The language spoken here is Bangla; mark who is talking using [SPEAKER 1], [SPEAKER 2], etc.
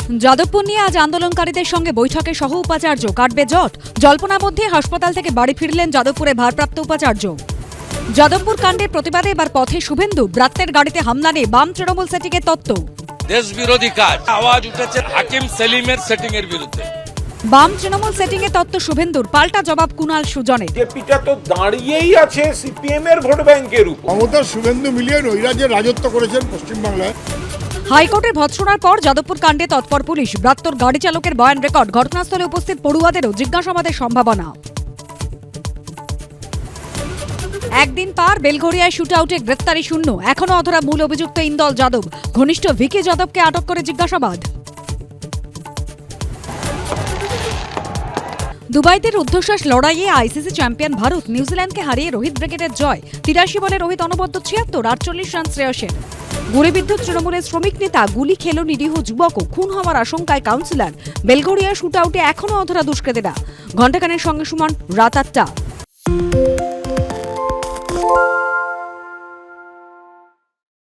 [SPEAKER 1] যাদবপুর নিয়ে আজ আন্দোলনকারীদের সঙ্গে বৈঠকে সহ উপাচার্য, কাটবে জট। জল্পনা মধ্যে হাসপাতাল থেকে বাড়ি ফিরলেন যাদবপুরে ভারপ্রাপ্ত উপাচার্য। যাদবপুর কাণ্ডের প্রতিবাদে এবার পথে শুভেন্দু। ব্রাত্যের গাড়িতে হামলা নিয়ে বাম তৃণমূল সেটিংয়ের তত্ত্ব।
[SPEAKER 2] দেশ বিরোধী কাজ, আওয়াজ উঠেছে হাকিম সেলিমের সেটিং এর বিরুদ্ধে।
[SPEAKER 1] বাম তৃণমূল সেটিংয়ের তত্ত্ব শুভেন্দুর, পাল্টা জবাব কুণাল সুজনের।
[SPEAKER 3] বিজেপিটা তো দাঁড়িয়েই আছে সিপিএম এর ভোট ব্যাংকের উপর।
[SPEAKER 4] মমতা শুভেন্দু মিলিয়ে নৈরাজ্যের রাজত্ব করেছেন পশ্চিমবাংলায়।
[SPEAKER 1] হাইকোর্টের ভৎসনার পর যাদবপুর কাণ্ডে তৎপর পুলিশ। ব্রাত্যর গাড়ি চালকের বয়ান রেকর্ড। ঘটনাস্থলে উপস্থিত পড়ুয়াদেরও জিজ্ঞাসাবাদের সম্ভাবনা। একদিন পার, বেলঘরিয়ায় শুট আউটে গ্রেফতারি শূন্য। এখনো অধরা মূল অভিযুক্ত ইন্দল যাদব। ঘনিষ্ঠ ভিকি যাদবকে আটক করে জিজ্ঞাসাবাদ। দুবাইতে রুদ্ধশ্বাস লড়াইয়ে আইসিসি চ্যাম্পিয়ন ভারত নিউজিল্যান্ডকে হারিয়ে রোহিত ব্রিগেডের জয়। ৮৩ বলে রোহিত অনবদ্য ৭৬, ৪৮ রান শ্রেয়সের। গুলিবিদ্ধ তৃণমূলের শ্রমিক নেতা, গুলি খেল নিরীহ যুবকও, খুন হওয়ার আশঙ্কায় কাউন্সিলর। বেলঘরিয়া শুট আউটে এখনো অধরা দুষ্কৃতীরা। ঘণ্টাখানের সঙ্গে সমান রাত ৮টা।